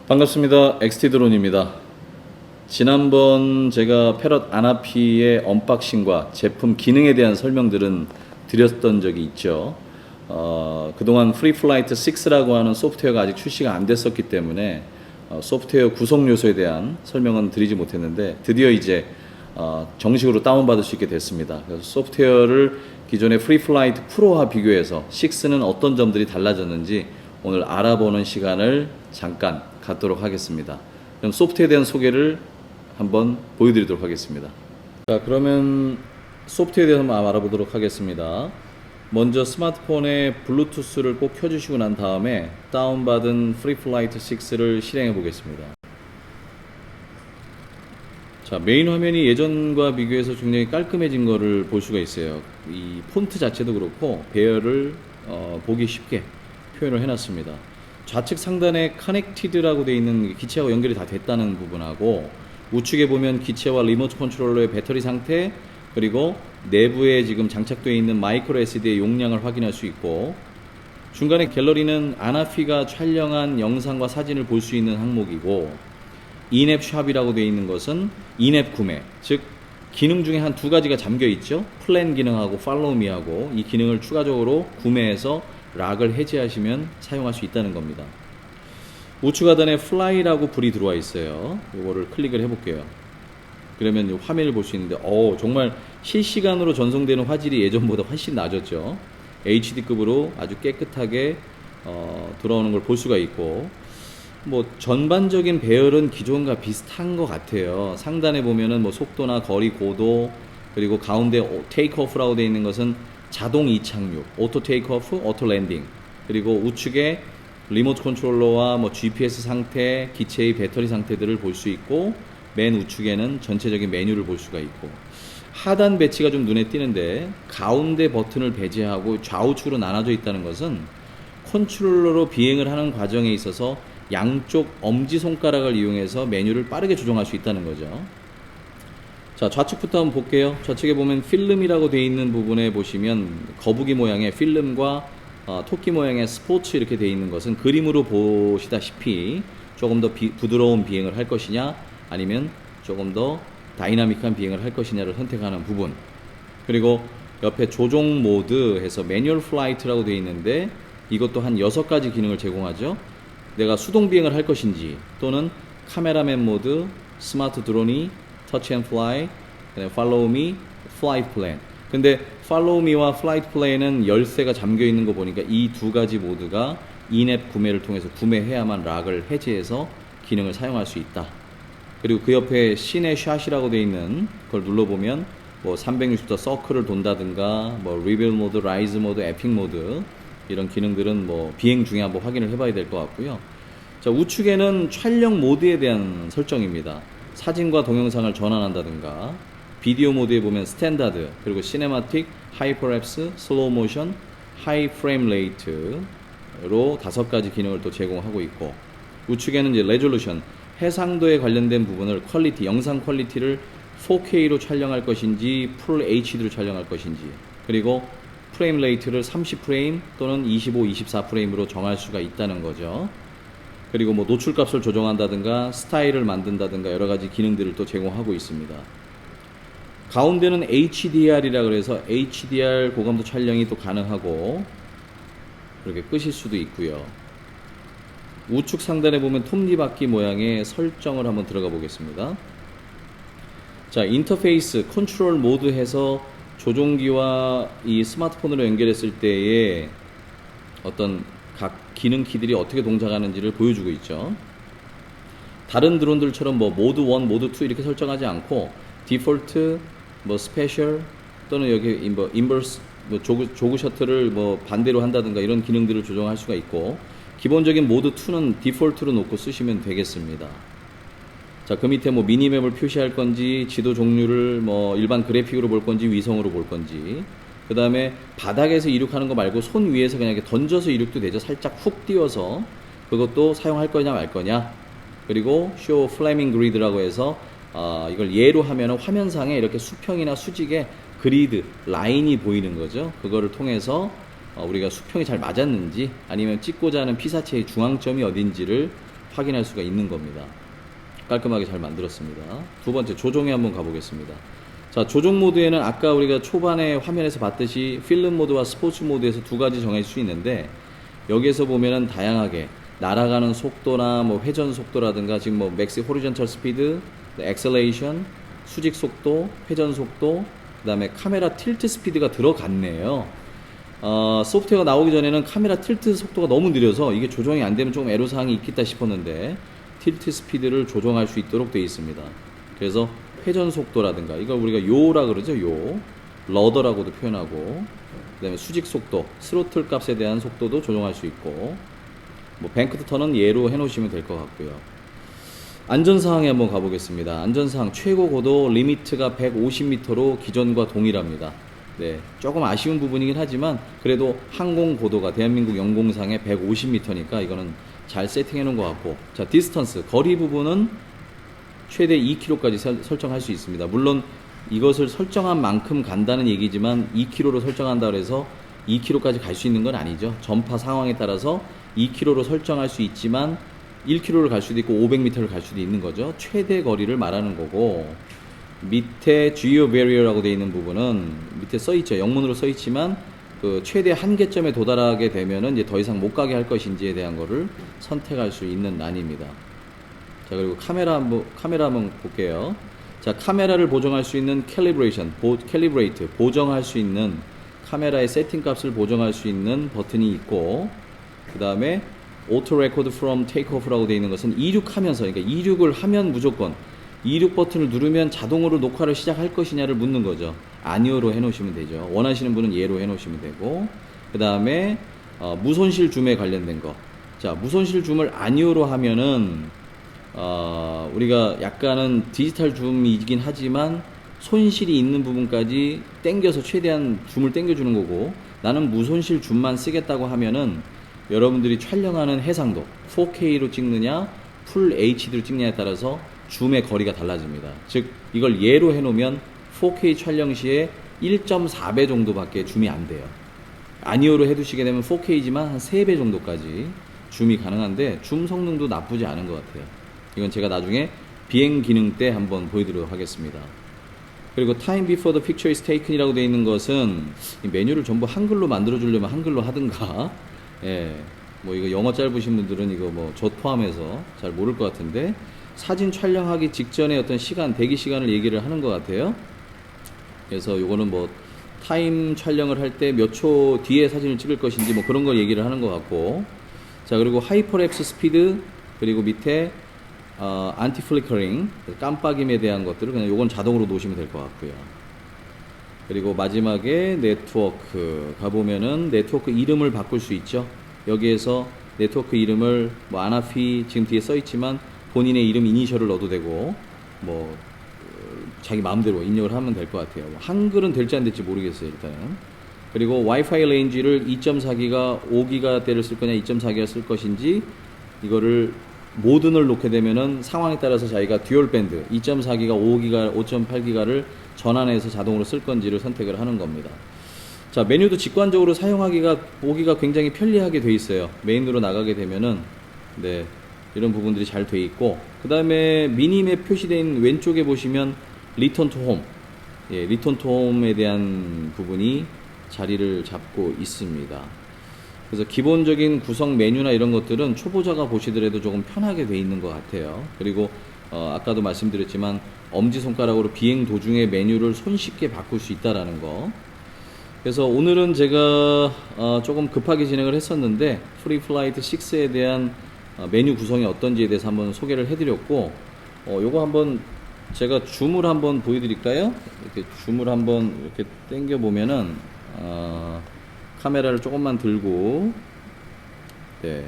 반갑습니다. XT 드론입니다. 지난번 제가 패럿 아나피의 언박싱과 제품 기능에 대한 설명들은 드렸던 적이 있죠. 그동안 프리플라이트 6라고 하는 소프트웨어가 아직 출시가 안 됐었기 때문에 소프트웨어 구성 요소에 대한 설명은 드리지 못했는데 드디어 이제 정식으로 다운받을 수 있게 됐습니다. 그래서 소프트웨어를 기존의 프리플라이트 프로와 비교해서 6는 어떤 점들이 달라졌는지 오늘 알아보는 시간을 잠깐 갖도록 하겠습니다. 그럼 소프트웨어에 대한 소개를 한번 보여드리도록 하겠습니다. 자, 그러면 소프트웨어에 대해서 한번 알아보도록 하겠습니다. 먼저 스마트폰에 블루투스를 꼭 켜주시고 난 다음에 다운받은 프리플라이트 6를 실행해 보겠습니다. 자, 메인 화면이 예전과 비교해서 굉장히 깔끔해진 거를 볼 수가 있어요. 이 폰트 자체도 그렇고 배열을 보기 쉽게 표현을 해놨습니다. 좌측 상단에 커넥티드라고 되어 있는 기체하고 연결이 다 됐다는 부분하고 우측에 보면 기체와 리모트 컨트롤러의 배터리 상태, 그리고 내부에 지금 장착되어 있는 마이크로 SD의 용량을 확인할 수 있고, 중간에 갤러리는 아나피가 촬영한 영상과 사진을 볼 수 있는 항목이고, 인앱 샵이라고 되어 있는 것은 인앱 구매, 즉 기능 중에 한 두 가지가 잠겨 있죠. 플랜 기능하고 팔로우미하고, 이 기능을 추가적으로 구매해서 락을 해제하시면 사용할 수 있다는 겁니다. 우측 하단에 플라이라고 불이 들어와 있어요. 이거를 클릭을 해볼게요. 그러면 화면을 볼 수 있는데 정말 실시간으로 전송되는 화질이 예전보다 훨씬 낮았죠. HD급으로 아주 깨끗하게 들어오는 걸 볼 수가 있고, 뭐 전반적인 배열은 기존과 비슷한 것 같아요. 상단에 보면은 뭐 속도나 거리, 고도, 그리고 가운데 테이크오프라고 되어 있는 것은 자동 이착륙, 오토 테이크오프, 오토 랜딩, 그리고 우측에 리모트 컨트롤러와 뭐 GPS 상태, 기체의 배터리 상태들을 볼 수 있고, 맨 우측에는 전체적인 메뉴를 볼 수가 있고, 하단 배치가 좀 눈에 띄는데 가운데 버튼을 배제하고 좌우측으로 나눠져 있다는 것은 컨트롤러로 비행을 하는 과정에 있어서 양쪽 엄지손가락을 이용해서 메뉴를 빠르게 조정할 수 있다는 거죠. 자, 좌측부터 한번 볼게요. 좌측에 보면 필름이라고 되어 있는 부분에 보시면 거북이 모양의 필름과 토끼 모양의 스포츠 이렇게 되어 있는 것은 그림으로 보시다시피 조금 더 부드러운 비행을 할 것이냐, 아니면 조금 더 다이나믹한 비행을 할 것이냐를 선택하는 부분. 그리고 옆에 조종 모드 해서 매뉴얼 플라이트라고 되어 있는데 이것도 한 6가지 기능을 제공하죠. 내가 수동 비행을 할 것인지, 또는 카메라맨 모드, 스마트 드론이, 터치 앤 플라이, 팔로우 미, 플라이트 플랜. 근데 팔로우 미와 플라이트 플랜은 열쇠가 잠겨 있는 거 보니까 이 두 가지 모드가 인앱 구매를 통해서 구매해야만 락을 해제해서 기능을 사용할 수 있다. 그리고 그 옆에 시내 샷이라고 되어 있는 그걸 눌러보면 뭐 360도 서클을 돈다든가, 뭐 리빌 모드, 라이즈 모드, 에픽 모드, 이런 기능들은 뭐 비행 중에 한번 확인을 해봐야 될 것 같고요. 자, 우측에는 촬영 모드에 대한 설정입니다. 사진과 동영상을 전환한다든가, 비디오 모드에 보면 스탠다드, 그리고 시네마틱, 하이퍼랩스, 슬로우 모션, 하이 프레임 레이트로 5가지 기능을 또 제공하고 있고, 우측에는 이제 레졸루션, 해상도에 관련된 부분을 퀄리티, 영상 퀄리티를 4K로 촬영할 것인지 풀 HD로 촬영할 것인지, 그리고 프레임 레이트를 30프레임 또는 25, 24프레임으로 정할 수가 있다는 거죠. 그리고 뭐 노출값을 조정한다든가 스타일을 만든다든가 여러가지 기능들을 또 제공하고 있습니다. 가운데는 HDR이라 그래서 HDR 고감도 촬영이 또 가능하고 이렇게 끄실 수도 있고요. 우측 상단에 보면 톱니바퀴 모양의 설정을 한번 들어가 보겠습니다. 자, 인터페이스 컨트롤 모드 해서 조종기와 이 스마트폰으로 연결했을 때의 어떤 각 기능 키들이 어떻게 동작하는지를 보여주고 있죠. 다른 드론들처럼 뭐 모드 1, 모드 2 이렇게 설정하지 않고 디폴트, 뭐 스페셜, 또는 여기 뭐 인버스, 뭐 조그 셔틀을 뭐 반대로 한다든가 이런 기능들을 조정할 수가 있고, 기본적인 모드 2는 디폴트로 놓고 쓰시면 되겠습니다. 자, 그 밑에 뭐 미니맵을 표시할 건지, 지도 종류를 뭐 일반 그래픽으로 볼 건지, 위성으로 볼 건지, 그 다음에 바닥에서 이륙하는 거 말고 손 위에서 그냥 이렇게 던져서 이륙도 되죠. 살짝 훅 띄워서 그것도 사용할 거냐 말 거냐. 그리고 쇼 플래밍 그리드라고 해서 이걸 예로 하면 화면상에 이렇게 수평이나 수직에 그리드, 라인이 보이는 거죠. 그거를 통해서 우리가 수평이 잘 맞았는지, 아니면 찍고자 하는 피사체의 중앙점이 어딘지를 확인할 수가 있는 겁니다. 깔끔하게 잘 만들었습니다. 두 번째, 조정에 한번 가보겠습니다. 자, 조정 모드에는 아까 우리가 초반에 화면에서 봤듯이 필름 모드와 스포츠 모드에서 두 가지 정해질 수 있는데, 여기에서 보면은 다양하게 날아가는 속도나 뭐 회전 속도라든가, 지금 뭐 맥시 호리전털 스피드, 엑셀레이션, 수직 속도, 회전 속도, 그 다음에 카메라 틸트 스피드가 들어갔네요. 소프트웨어가 나오기 전에는 카메라 틸트 속도가 너무 느려서 이게 조정이 안 되면 좀 애로사항이 있겠다 싶었는데, 틸트 스피드를 조정할 수 있도록 되어 있습니다. 그래서 회전 속도라든가, 이걸 우리가 요라 그러죠. 요 러더라고도 표현하고, 그 다음에 수직 속도, 스로틀 값에 대한 속도도 조정할 수 있고, 뭐 뱅크드 턴은 예로 해 놓으시면 될 것 같고요. 안전사항에 한번 가보겠습니다. 안전사항, 최고 고도 리미트가 150m로 기존과 동일합니다. 네, 조금 아쉬운 부분이긴 하지만 그래도 항공 고도가 대한민국 영공상의 150m니까 이거는 잘 세팅해 놓은 것 같고, 자, 디스턴스, 거리 부분은 최대 2km까지 설정할 수 있습니다. 물론 이것을 설정한 만큼 간다는 얘기지만 2km로 설정한다 그래서 2km까지 갈 수 있는 건 아니죠. 전파 상황에 따라서 2km로 설정할 수 있지만 1km를 갈 수도 있고 500m를 갈 수도 있는 거죠. 최대 거리를 말하는 거고, 밑에 Geo Barrier라고 되어 있는 부분은 밑에 써 있죠. 영문으로 써 있지만 그 최대 한계점에 도달하게 되면은 이제 더 이상 못 가게 할 것인지에 대한 거를 선택할 수 있는 란입니다. 자, 그리고 카메라 한번 볼게요. 자, 카메라를 보정할 수 있는 캘리브레이션, 캘리브레이트, 보정할 수 있는 카메라의 세팅 값을 보정할 수 있는 버튼이 있고, 그 다음에 Auto Record from Takeoff라고 되어 있는 것은 이륙하면서, 그러니까 이륙을 하면 무조건 이륙 버튼을 누르면 자동으로 녹화를 시작할 것이냐를 묻는 거죠. 아니오로 해놓으시면 되죠. 원하시는 분은 예로 해놓으시면 되고, 그 다음에 무손실 줌에 관련된 거. 자, 무손실 줌을 아니오로 하면은 우리가 약간은 디지털 줌이긴 하지만 손실이 있는 부분까지 당겨서 최대한 줌을 당겨주는 거고, 나는 무손실 줌만 쓰겠다고 하면은 여러분들이 촬영하는 해상도 4K로 찍느냐 풀 HD로 찍느냐에 따라서 줌의 거리가 달라집니다. 즉 이걸 예로 해놓으면 4K 촬영 시에 1.4배 정도밖에 줌이 안 돼요. 아니오로 해두시게 되면 4K지만 한 3배 정도까지 줌이 가능한데, 줌 성능도 나쁘지 않은 것 같아요. 이건 제가 나중에 비행 기능 때 한번 보여드리도록 하겠습니다. 그리고 Time before the picture is taken이라고 되어 있는 것은 이 메뉴를 전부 한글로 만들어 주려면 한글로 하든가, 예, 뭐 이거 영어 짧으신 분들은 이거 뭐 저 포함해서 잘 모를 것 같은데, 사진 촬영하기 직전에 어떤 시간, 대기 시간을 얘기를 하는 것 같아요. 그래서 요거는 뭐 타임 촬영을 할 때 몇 초 뒤에 사진을 찍을 것인지 뭐 그런 걸 얘기를 하는 것 같고, 자, 그리고 하이퍼랩스 스피드, 그리고 밑에 안티 플리커링, 깜빡임에 대한 것들을 그냥 요건 자동으로 놓으시면 될 것 같고요. 그리고 마지막에 네트워크 가보면은 네트워크 이름을 바꿀 수 있죠. 여기에서 네트워크 이름을 뭐 아나피 지금 뒤에 써 있지만 본인의 이름 이니셜을 넣어도 되고, 뭐 자기 마음대로 입력을 하면 될 것 같아요. 한글은 될지 안 될지 모르겠어요, 일단은. 그리고 와이파이 레인지를 2.4기가 5기가대를 쓸 거냐 2.4기가 쓸 것인지, 이거를 모든을 놓게 되면은 상황에 따라서 자기가 듀얼 밴드 2.4기가 5기가 5.8기가를 전환해서 자동으로 쓸 건지를 선택을 하는 겁니다. 자, 메뉴도 직관적으로 사용하기가 보기가 굉장히 편리하게 돼 있어요. 메인으로 나가게 되면은, 네, 이런 부분들이 잘 돼 있고, 그 다음에 미니맵 표시된 왼쪽에 보시면 리턴 투 홈, 예, 리턴 투 홈에 대한 부분이 자리를 잡고 있습니다. 그래서 기본적인 구성 메뉴나 이런 것들은 초보자가 보시더라도 조금 편하게 돼 있는 것 같아요. 그리고 아까도 말씀드렸지만 엄지손가락으로 비행 도중에 메뉴를 손쉽게 바꿀 수 있다라는 거. 그래서 오늘은 제가 조금 급하게 진행을 했었는데 프리플라이트 6에 대한 메뉴 구성이 어떤지에 대해서 한번 소개를 해드렸고, 요거 한번 제가 줌을 한번 보여드릴까요? 이렇게 줌을 한번 이렇게 당겨 보면은 카메라를 조금만 들고, 네,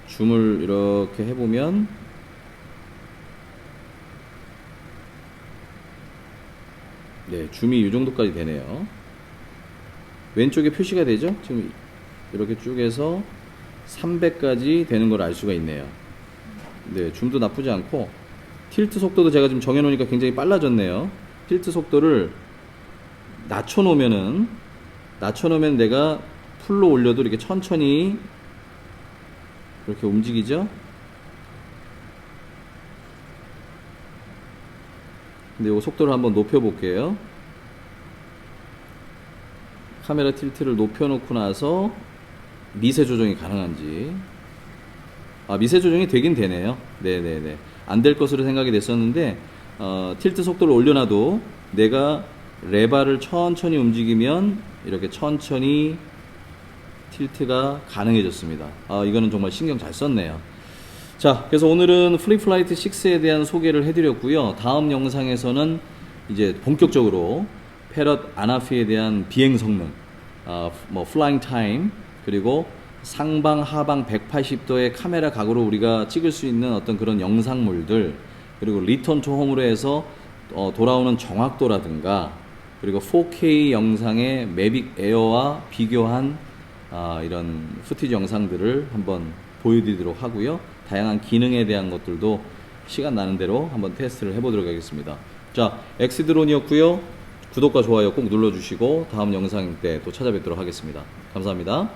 줌을 이렇게 해보면, 네, 줌이 이 정도까지 되네요. 왼쪽에 표시가 되죠? 지금 이렇게 쭉 해서 300까지 되는 걸 알 수가 있네요. 네, 줌도 나쁘지 않고, 틸트 속도도 제가 지금 정해놓으니까 굉장히 빨라졌네요. 틸트 속도를 낮춰놓으면 내가 풀로 올려도 이렇게 천천히 이렇게 움직이죠? 근데 이 속도를 한번 높여 볼게요. 카메라 틸트를 높여 놓고 나서 미세 조정이 가능한지. 미세 조정이 되긴 되네요. 네네네. 안 될 것으로 생각이 됐었는데 틸트 속도를 올려놔도 내가 레바를 천천히 움직이면 이렇게 천천히 틸트가 가능해졌습니다. 이거는 정말 신경 잘 썼네요. 자, 그래서 오늘은 플립플라이트 6에 대한 소개를 해드렸고요. 다음 영상에서는 이제 본격적으로 패럿 아나피에 대한 비행 성능, 플라잉 타임, 그리고 상방 하방 180도의 카메라 각으로 우리가 찍을 수 있는 어떤 그런 영상물들, 그리고 리턴 투 홈으로 해서 돌아오는 정확도라든가, 그리고 4K 영상의 매빅 에어와 비교한 이런 푸티지 영상들을 한번 보여드리도록 하고요. 다양한 기능에 대한 것들도 시간 나는 대로 한번 테스트를 해보도록 하겠습니다. 자, 엑스드론이었고요. 구독과 좋아요 꼭 눌러주시고 다음 영상 때 또 찾아뵙도록 하겠습니다. 감사합니다.